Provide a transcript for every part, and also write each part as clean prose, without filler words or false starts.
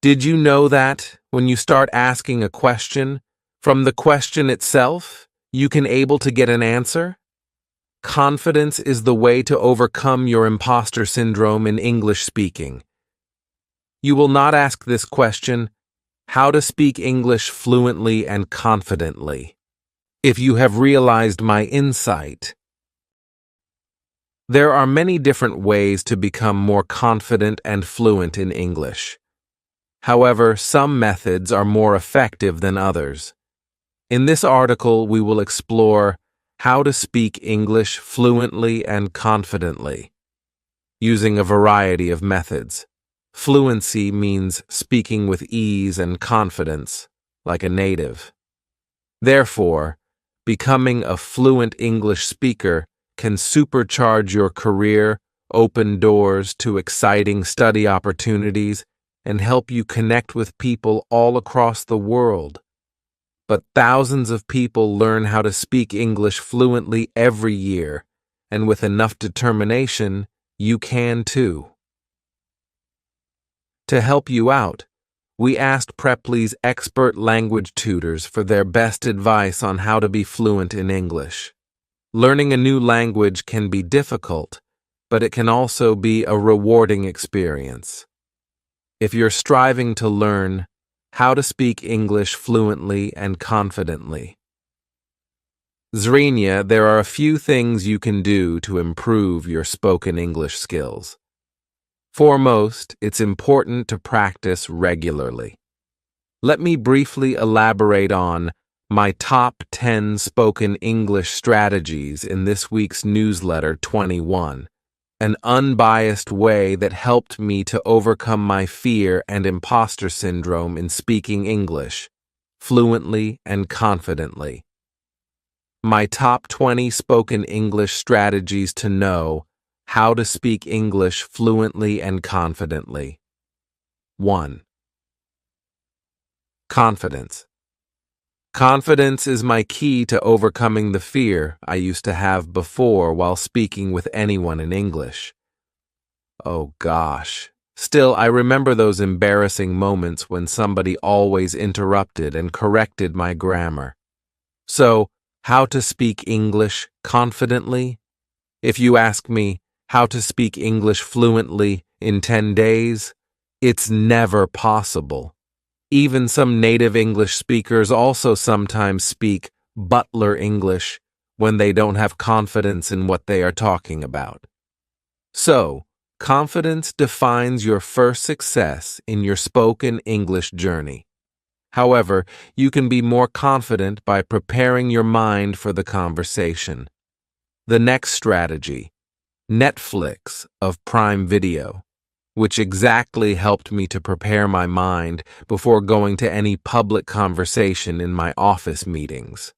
Did you know that when you start asking a question, from the question itself, you can able to get an answer? Confidence is the way to overcome your imposter syndrome in English speaking. You will not ask this question, how to speak English fluently and confidently, if you have realized my insight. There are many different ways to become more confident and fluent in English. However, some methods are more effective than others. In this article, we will explore how to speak English fluently and confidently, using a variety of methods. Fluency means speaking with ease and confidence, like a native. Therefore, becoming a fluent English speaker can supercharge your career, open doors to exciting study opportunities, and help you connect with people all across the world. But thousands of people learn how to speak English fluently every year, and with enough determination, you can too. To help you out, we asked Preply's expert language tutors for their best advice on how to be fluent in English. Learning a new language can be difficult, but it can also be a rewarding experience. If you're striving to learn how to speak English fluently and confidently. Zrenia, there are a few things you can do to improve your spoken English skills. Foremost, it's important to practice regularly. Let me briefly elaborate on my top 10 spoken English strategies in this week's newsletter 21, an unbiased way that helped me to overcome my fear and imposter syndrome in speaking English fluently and confidently. My top 20 spoken English strategies to know how to speak English fluently and confidently. 1. Confidence. Confidence is my key to overcoming the fear I used to have before while speaking with anyone in English. Oh gosh. Still, I remember those embarrassing moments when somebody always interrupted and corrected my grammar. So, how to speak English confidently? If you ask me how to speak English fluently in 10 days, it's never possible. Even some native English speakers also sometimes speak butler English when they don't have confidence in what they are talking about. So, confidence defines your first success in your spoken English journey. However, you can be more confident by preparing your mind for the conversation. The next strategy, Netflix of Prime Video, which exactly helped me to prepare my mind before going to any public conversation in my office meetings.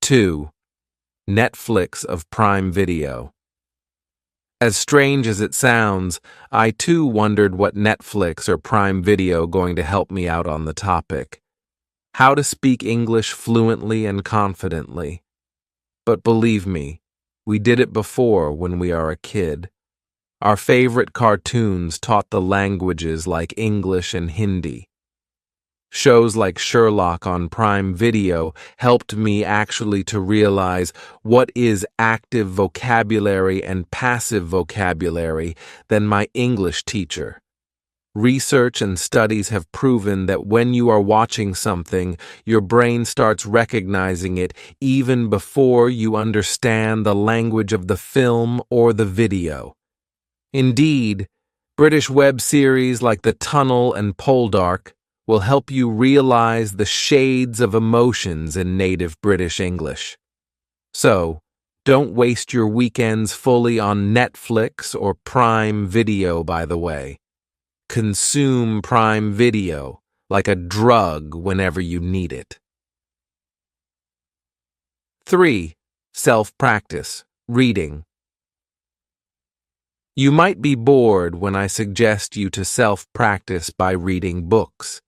2. Netflix of Prime Video. As strange as it sounds, I too wondered what Netflix or Prime Video going to help me out on the topic. How to speak English fluently and confidently. But believe me, we did it before when we are a kid. Our favorite cartoons taught the languages like English and Hindi. Shows like Sherlock on Prime Video helped me actually to realize what is active vocabulary and passive vocabulary than my English teacher. Research and studies have proven that when you are watching something, your brain starts recognizing it even before you understand the language of the film or the video. Indeed, British web series like The Tunnel and Poldark will help you realize the shades of emotions in native British English. So, don't waste your weekends fully on Netflix or Prime Video, by the way. Consume Prime Video like a drug whenever you need it. 3. Self-practice, reading. You might be bored when I suggest you to self-practice by reading books.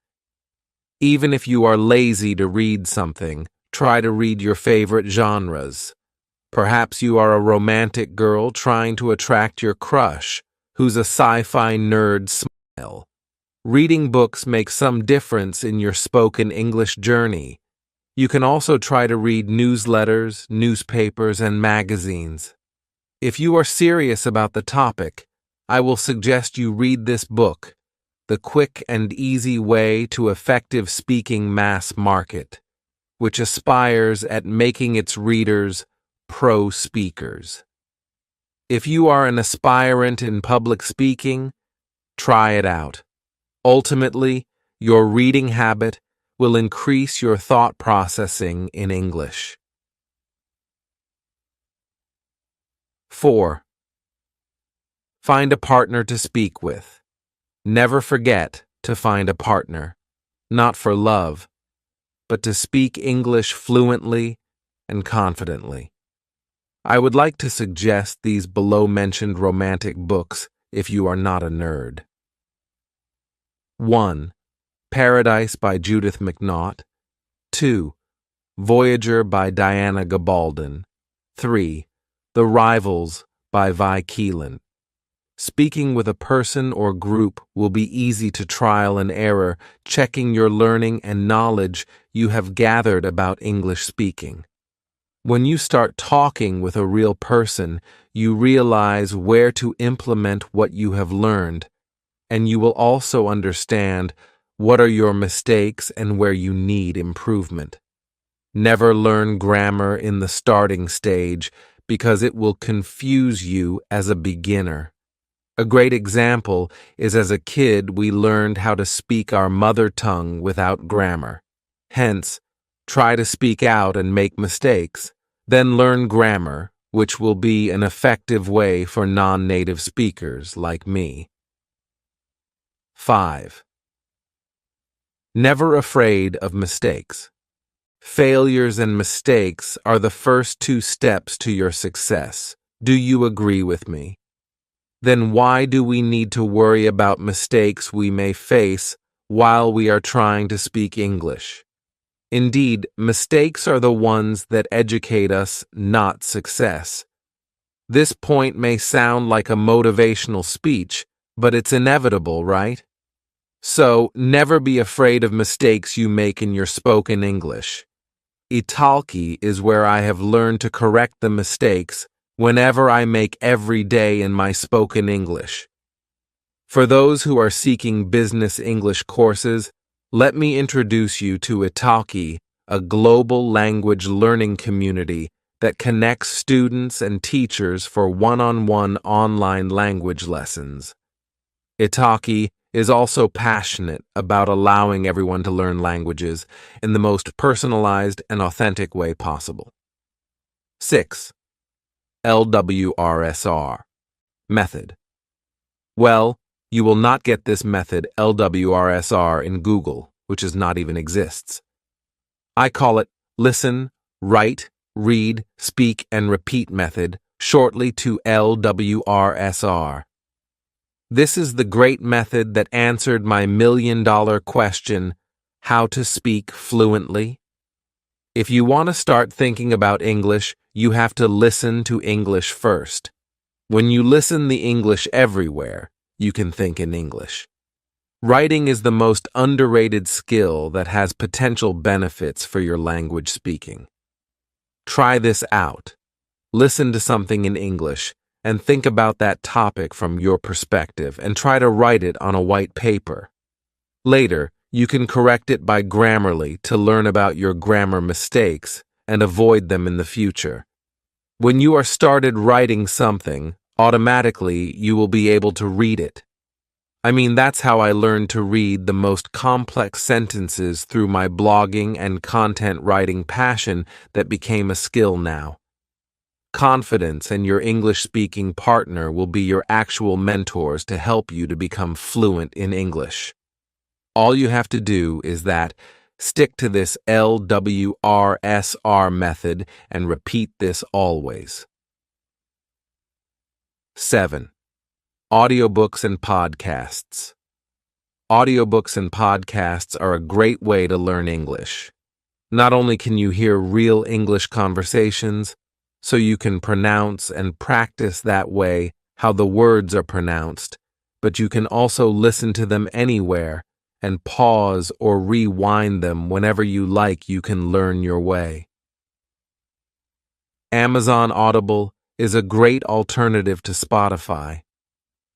Even if you are lazy to read something, try to read your favorite genres. Perhaps you are a romantic girl trying to attract your crush, who's a sci-fi nerd smile. Reading books makes some difference in your spoken English journey. You can also try to read newsletters, newspapers, and magazines. If you are serious about the topic, I will suggest you read this book, The Quick and Easy Way to Effective Speaking Mass Market, which aspires at making its readers pro speakers. If you are an aspirant in public speaking, try it out. Ultimately, your reading habit will increase your thought processing in English. 4. Find a partner to speak with. Never forget to find a partner, not for love, but to speak English fluently and confidently. I would like to suggest these below-mentioned romantic books if you are not a nerd. 1. Paradise by Judith McNaught. 2. Voyager by Diana Gabaldon. 3. The Rivals by Vi Keelan. Speaking with a person or group will be easy to trial and error, checking your learning and knowledge you have gathered about English speaking. When you start talking with a real person, you realize where to implement what you have learned, and you will also understand what are your mistakes and where you need improvement. Never learn grammar in the starting stage because it will confuse you as a beginner. A great example is as a kid we learned how to speak our mother tongue without grammar. Hence, try to speak out and make mistakes, then learn grammar, which will be an effective way for non-native speakers like me. 5. Never afraid of mistakes. Failures and mistakes are the first 2 steps to your success. Do you agree with me? Then why do we need to worry about mistakes we may face while we are trying to speak English? Indeed, mistakes are the ones that educate us, not success. This point may sound like a motivational speech, but it's inevitable, right? So, never be afraid of mistakes you make in your spoken English. Italki is where I have learned to correct the mistakes whenever I make every day in my spoken English. For those who are seeking business English courses, let me introduce you to Italki, a global language learning community that connects students and teachers for one-on-one online language lessons. Italki is also passionate about allowing everyone to learn languages in the most personalized and authentic way possible. 6. LWRSR Method. Well, you will not get this method LWRSR in Google, which does not even exists. I call it Listen, Write, Read, Speak, and Repeat method, shortly to LWRSR. This is the great method that answered my million-dollar question, how to speak fluently. If you want to start thinking about English, you have to listen to English first. When you listen the English everywhere, you can think in English. Writing is the most underrated skill that has potential benefits for your language speaking. Try this out. Listen to something in English and think about that topic from your perspective and try to write it on a white paper. Later, you can correct it by Grammarly to learn about your grammar mistakes and avoid them in the future. When you are started writing something, automatically you will be able to read it. I mean, that's how I learned to read the most complex sentences through my blogging and content writing passion that became a skill now. Confidence and your English-speaking partner will be your actual mentors to help you to become fluent in English. All you have to do is stick to this LWRSR method and repeat this always. 7. Audiobooks and podcasts. Audiobooks and podcasts are a great way to learn English. Not only can you hear real English conversations, so you can pronounce and practice that way how the words are pronounced, but you can also listen to them anywhere and pause or rewind them whenever you like. You can learn your way. Amazon Audible is a great alternative to Spotify.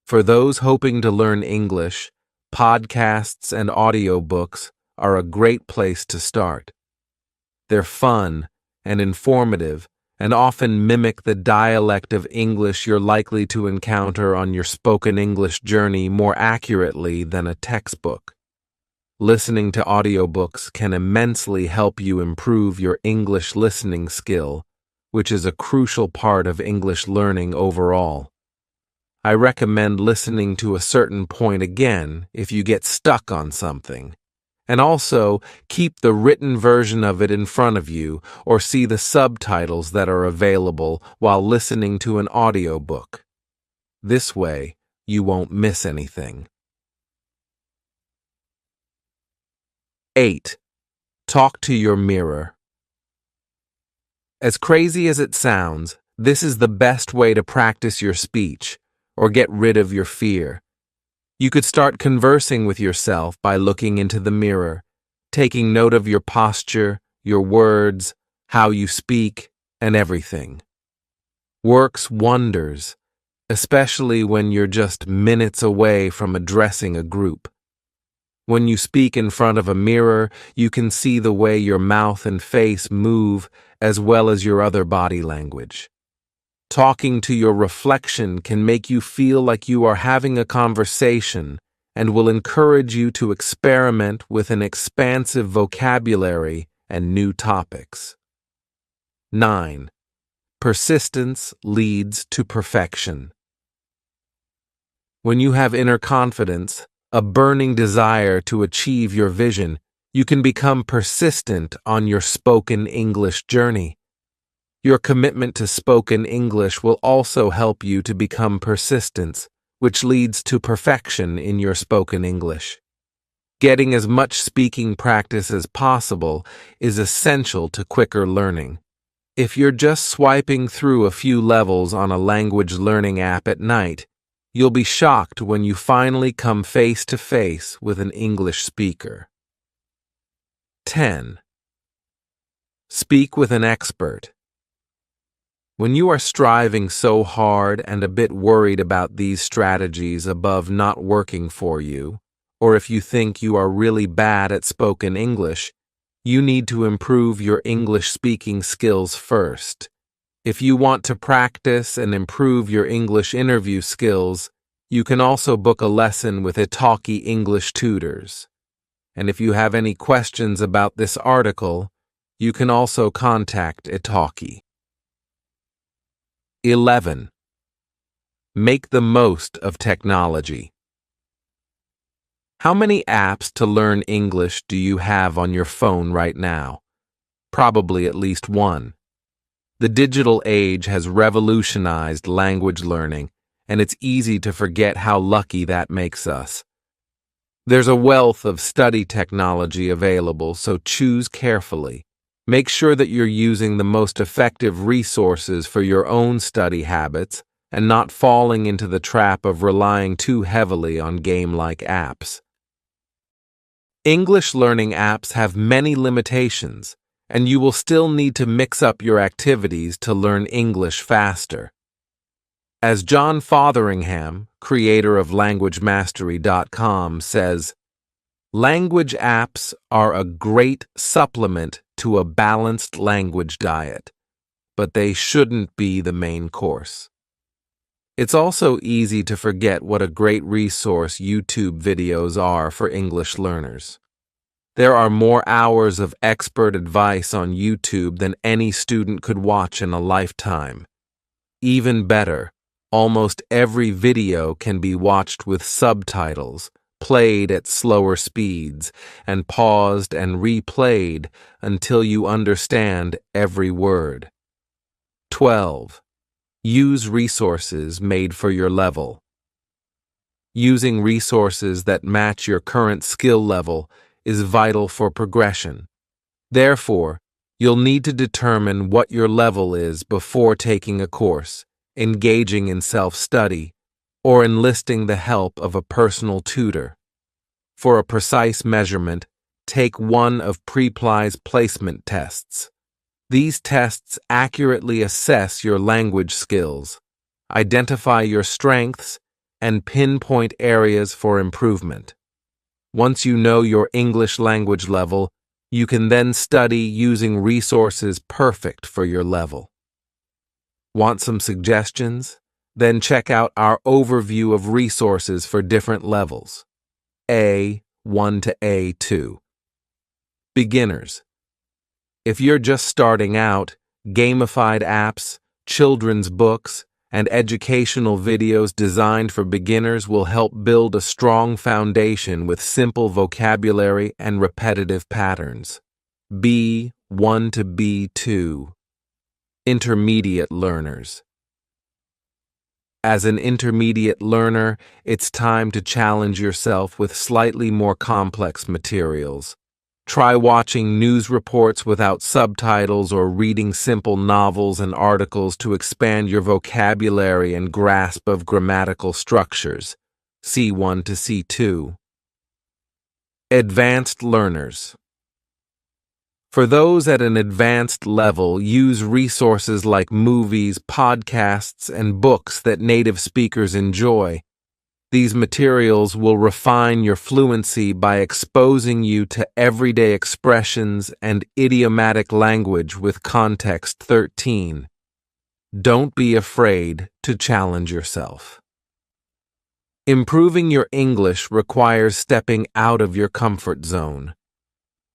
For those hoping to learn English, podcasts and audiobooks are a great place to start. They're fun and informative and often mimic the dialect of English you're likely to encounter on your spoken English journey more accurately than a textbook. Listening to audiobooks can immensely help you improve your English listening skill, which is a crucial part of English learning overall. I recommend listening to a certain point again if you get stuck on something. And also, keep the written version of it in front of you or see the subtitles that are available while listening to an audiobook. This way, you won't miss anything. 8. Talk to your mirror. As crazy as it sounds, this is the best way to practice your speech or get rid of your fear. You could start conversing with yourself by looking into the mirror, taking note of your posture, your words, how you speak, and everything. Works wonders, especially when you're just minutes away from addressing a group. When you speak in front of a mirror, you can see the way your mouth and face move as well as your other body language. Talking to your reflection can make you feel like you are having a conversation and will encourage you to experiment with an expansive vocabulary and new topics. 9. Persistence leads to perfection. When you have inner confidence, a burning desire to achieve your vision, you can become persistent on your spoken English journey. Your commitment to spoken English will also help you to become persistent, which leads to perfection in your spoken English. Getting as much speaking practice as possible is essential to quicker learning. If you're just swiping through a few levels on a language learning app at night, you'll be shocked when you finally come face to face with an English speaker. 10. Speak with an expert. When you are striving so hard and a bit worried about these strategies above not working for you, or if you think you are really bad at spoken English, you need to improve your English speaking skills first. If you want to practice and improve your English interview skills, you can also book a lesson with Italki English tutors. And if you have any questions about this article, you can also contact Italki. 11. Make the most of technology. How many apps to learn English do you have on your phone right now? Probably at least one. The digital age has revolutionized language learning, and it's easy to forget how lucky that makes us. There's a wealth of study technology available, so choose carefully. Make sure that you're using the most effective resources for your own study habits and not falling into the trap of relying too heavily on game-like apps. English learning apps have many limitations, and you will still need to mix up your activities to learn English faster. As John Fotheringham, creator of LanguageMastery.com, says, language apps are a great supplement to a balanced language diet, but they shouldn't be the main course. It's also easy to forget what a great resource YouTube videos are for English learners. There are more hours of expert advice on YouTube than any student could watch in a lifetime. Even better, almost every video can be watched with subtitles, played at slower speeds, and paused and replayed until you understand every word. 12. Use resources made for your level. Using resources that match your current skill level is vital for progression. Therefore, you'll need to determine what your level is before taking a course, engaging in self-study, or enlisting the help of a personal tutor. For a precise measurement, take one of Preply's placement tests. These tests accurately assess your language skills, identify your strengths, and pinpoint areas for improvement. Once you know your English language level, you can then study using resources perfect for your level. Want some suggestions? Then check out our overview of resources for different levels. A1 to A2. Beginners. If you're just starting out, gamified apps, children's books, and educational videos designed for beginners will help build a strong foundation with simple vocabulary and repetitive patterns. B1 to B2. Intermediate learners. As an intermediate learner, it's time to challenge yourself with slightly more complex materials. Try watching news reports without subtitles or reading simple novels and articles to expand your vocabulary and grasp of grammatical structures. C1 to C2. Advanced learners. For those at an advanced level, use resources like movies, podcasts, and books that native speakers enjoy. These materials will refine your fluency by exposing you to everyday expressions and idiomatic language with Context 13. Don't be afraid to challenge yourself. Improving your English requires stepping out of your comfort zone.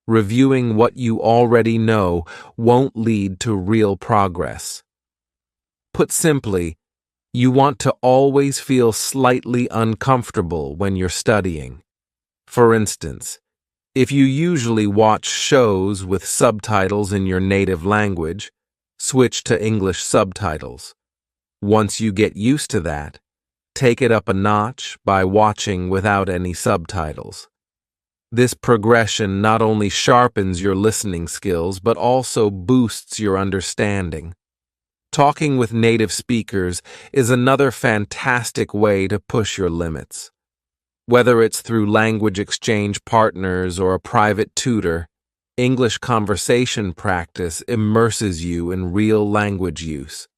Reviewing what you already know won't lead to real progress. Put simply, you want to always feel slightly uncomfortable when you're studying. For instance, if you usually watch shows with subtitles in your native language, switch to English subtitles. Once you get used to that, take it up a notch by watching without any subtitles. This progression not only sharpens your listening skills, but also boosts your understanding. Talking with native speakers is another fantastic way to push your limits. Whether it's through language exchange partners or a private tutor, English conversation practice immerses you in real language use.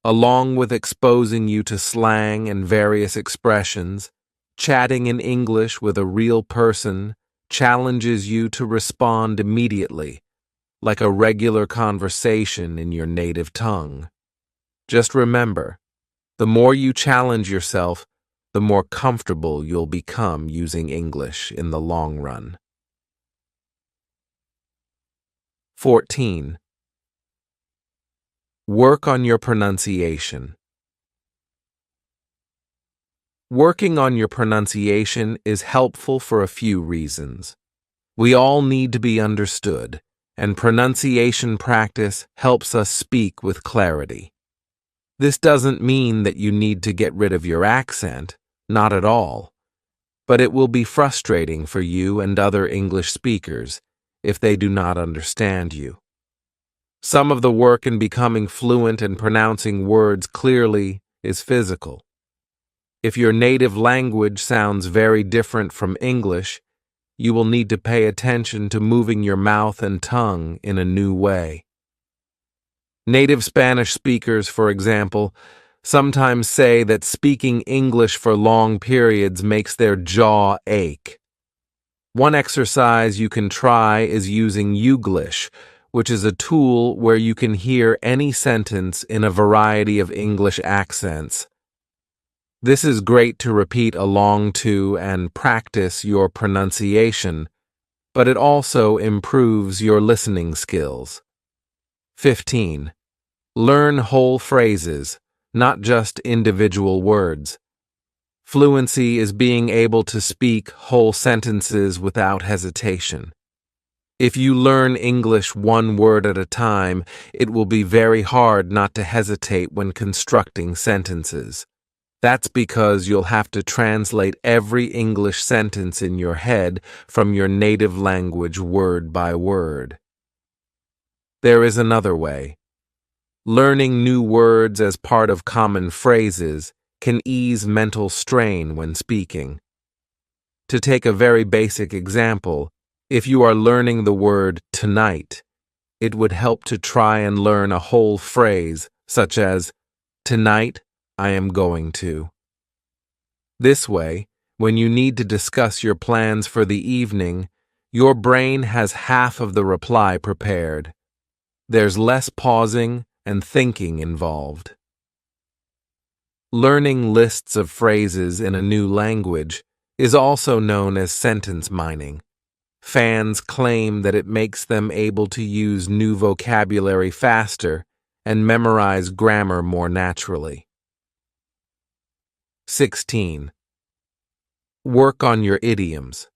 Along with exposing you to slang and various expressions, chatting in English with a real person challenges you to respond immediately, like a regular conversation in your native tongue. Just remember, the more you challenge yourself, the more comfortable you'll become using English in the long run. 14. Work on your pronunciation. Working on your pronunciation is helpful for a few reasons. We all need to be understood, and pronunciation practice helps us speak with clarity. This doesn't mean that you need to get rid of your accent, not at all, but it will be frustrating for you and other English speakers if they do not understand you. Some of the work in becoming fluent and pronouncing words clearly is physical. If your native language sounds very different from English, you will need to pay attention to moving your mouth and tongue in a new way. Native Spanish speakers, for example, sometimes say that speaking English for long periods makes their jaw ache. One exercise you can try is using Youglish, which is a tool where you can hear any sentence in a variety of English accents. This is great to repeat along to and practice your pronunciation, but it also improves your listening skills. 15. Learn whole phrases, not just individual words. Fluency is being able to speak whole sentences without hesitation. If you learn English one word at a time, it will be very hard not to hesitate when constructing sentences. That's because you'll have to translate every English sentence in your head from your native language word by word. There is another way. Learning new words as part of common phrases can ease mental strain when speaking. To take a very basic example, if you are learning the word tonight, it would help to try and learn a whole phrase, such as, "Tonight, I am going to." This way, when you need to discuss your plans for the evening, your brain has half of the reply prepared. There's less pausing and thinking involved. Learning lists of phrases in a new language is also known as sentence mining. Fans claim that it makes them able to use new vocabulary faster and memorize grammar more naturally. 16. Work on your idioms.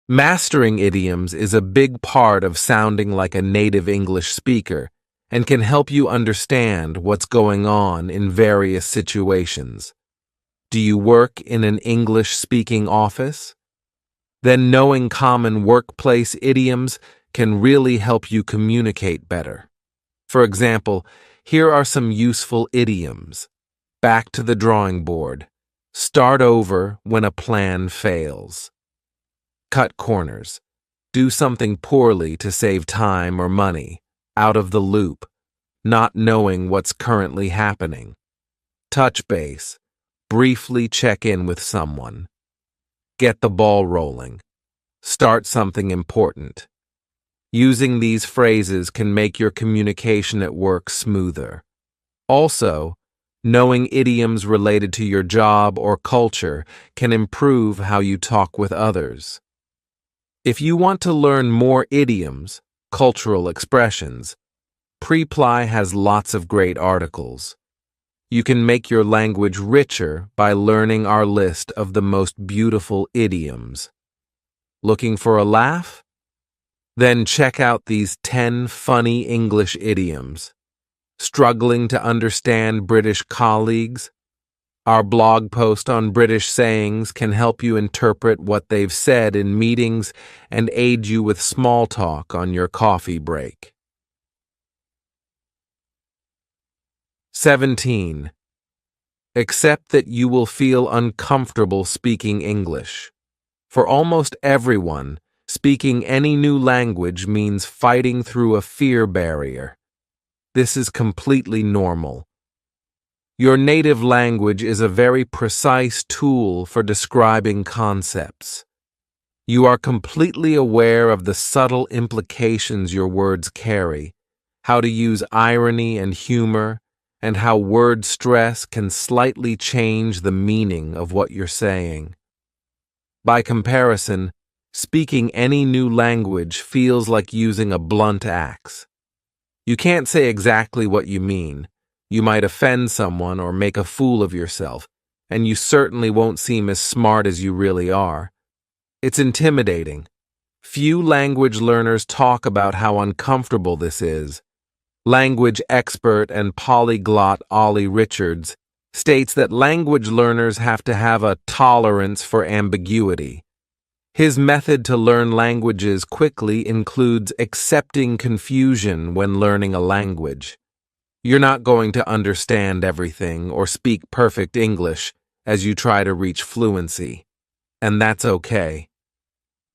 Mastering idioms is a big part of sounding like a native English speaker and can help you understand what's going on in various situations. Do you work in an English-speaking office? Then knowing common workplace idioms can really help you communicate better. For example, here are some useful idioms. Back to the drawing board. Start over when a plan fails. Cut corners. Do something poorly to save time or money. Out of the loop. Not knowing what's currently happening. Touch base. Briefly check in with someone. Get the ball rolling. Start something important. Using these phrases can make your communication at work smoother. Also, knowing idioms related to your job or culture can improve how you talk with others. If you want to learn more idioms, cultural expressions, Preply has lots of great articles. You can make your language richer by learning our list of the most beautiful idioms. Looking for a laugh? Then check out these 10 funny English idioms. Struggling to understand British colleagues? Our blog post on British sayings can help you interpret what they've said in meetings and aid you with small talk on your coffee break. 17. Accept that you will feel uncomfortable speaking English. For almost everyone, speaking any new language means fighting through a fear barrier. This is completely normal. Your native language is a very precise tool for describing concepts. You are completely aware of the subtle implications your words carry, how to use irony and humor, and how word stress can slightly change the meaning of what you're saying. By comparison, speaking any new language feels like using a blunt axe. You can't say exactly what you mean. You might offend someone or make a fool of yourself, and you certainly won't seem as smart as you really are. It's intimidating. Few language learners talk about how uncomfortable this is. Language expert and polyglot Ollie Richards states that language learners have to have a tolerance for ambiguity. His method to learn languages quickly includes accepting confusion when learning a language. You're not going to understand everything or speak perfect English as you try to reach fluency, and that's okay.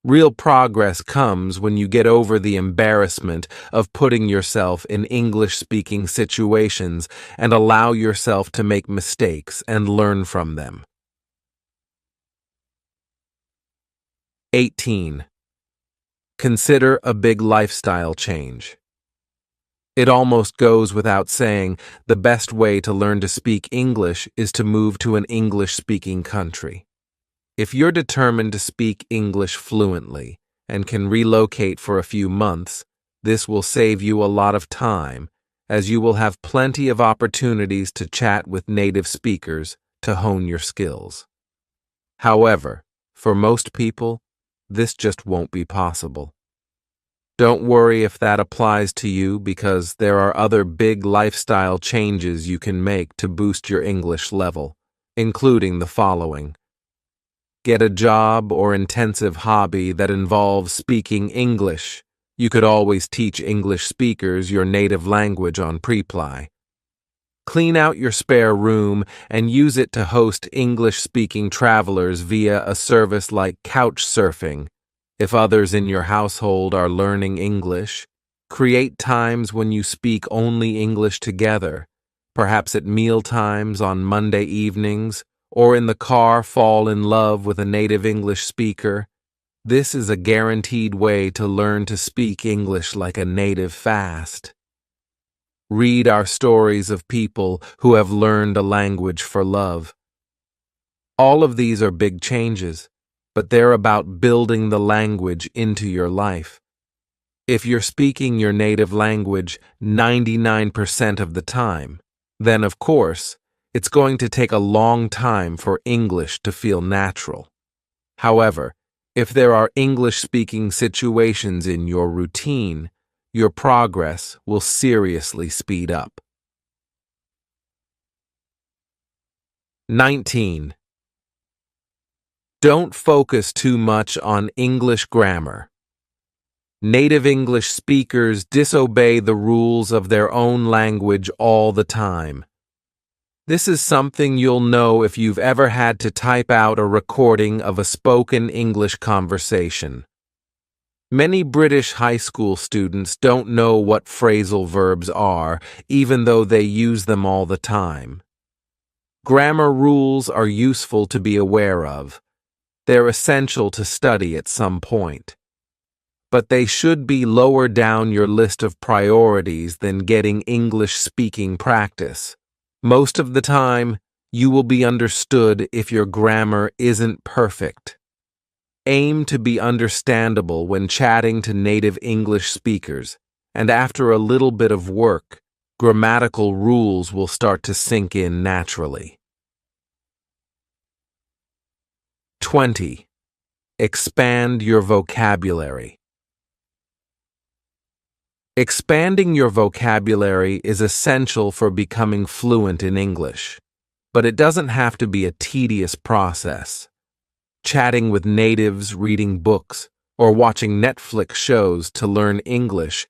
Real progress comes when you get over the embarrassment of putting yourself in English-speaking situations and allow yourself to make mistakes and learn from them. 18. Consider a big lifestyle change. It almost goes without saying the best way to learn to speak English is to move to an English-speaking country. If you're determined to speak English fluently and can relocate for a few months, this will save you a lot of time, as you will have plenty of opportunities to chat with native speakers to hone your skills. However, for most people, this just won't be possible. Don't worry if that applies to you, because there are other big lifestyle changes you can make to boost your English level, including the following. Get a job or intensive hobby that involves speaking English. You could always teach English speakers your native language on Preply. Clean out your spare room and use it to host English-speaking travelers via a service like Couchsurfing. If others in your household are learning English, create times when you speak only English together, perhaps at meal times on Monday evenings, or in the car fall in love with a native English speaker. This is a guaranteed way to learn to speak English like a native fast. Read our stories of people who have learned a language for love. All of these are big changes, but they're about building the language into your life. If you're speaking your native language 99% of the time, then of course, it's going to take a long time for English to feel natural. However, if there are English-speaking situations in your routine, your progress will seriously speed up. 19. Don't focus too much on English grammar. Native English speakers disobey the rules of their own language all the time. This is something you'll know if you've ever had to type out a recording of a spoken English conversation. Many British high school students don't know what phrasal verbs are, even though they use them all the time. Grammar rules are useful to be aware of. They're essential to study at some point. But they should be lower down your list of priorities than getting English speaking practice. Most of the time, you will be understood if your grammar isn't perfect. Aim to be understandable when chatting to native English speakers, and after a little bit of work, grammatical rules will start to sink in naturally. 20. Expand your vocabulary. Expanding your vocabulary is essential for becoming fluent in English, but it doesn't have to be a tedious process. Chatting with natives, reading books, or watching Netflix shows to learn English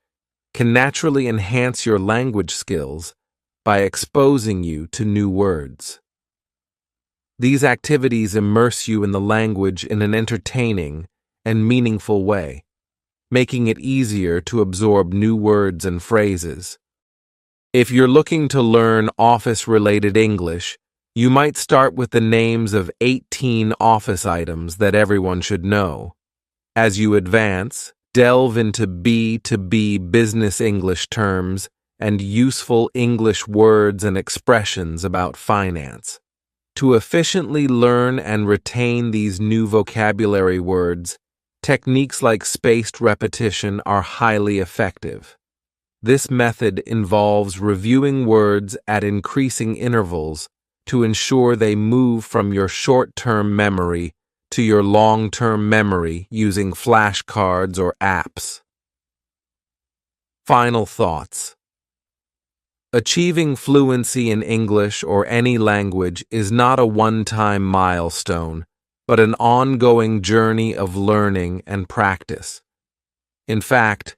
can naturally enhance your language skills by exposing you to new words. These activities immerse you in the language in an entertaining and meaningful way, making it easier to absorb new words and phrases. If you're looking to learn office-related English, you might start with the names of 18 office items that everyone should know. As you advance, delve into B2B business English terms and useful English words and expressions about finance. To efficiently learn and retain these new vocabulary words, techniques like spaced repetition are highly effective. This method involves reviewing words at increasing intervals to ensure they move from your short-term memory to your long-term memory using flashcards or apps. Final thoughts. Achieving fluency in English or any language is not a one-time milestone, but an ongoing journey of learning and practice. In fact,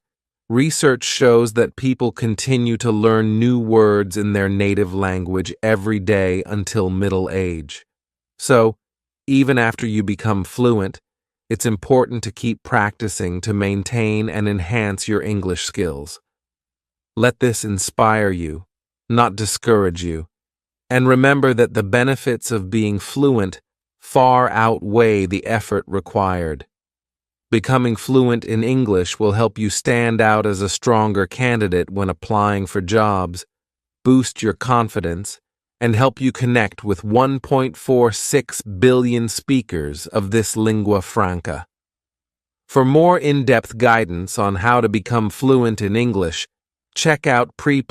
research shows that people continue to learn new words in their native language every day until middle age. So, even after you become fluent, it's important to keep practicing to maintain and enhance your English skills. Let this inspire you, not discourage you, and remember that the benefits of being fluent far outweigh the effort required. Becoming fluent in English will help you stand out as a stronger candidate when applying for jobs, boost your confidence, and help you connect with 1.46 billion speakers of this lingua franca. For more in-depth guidance on how to become fluent in English, check out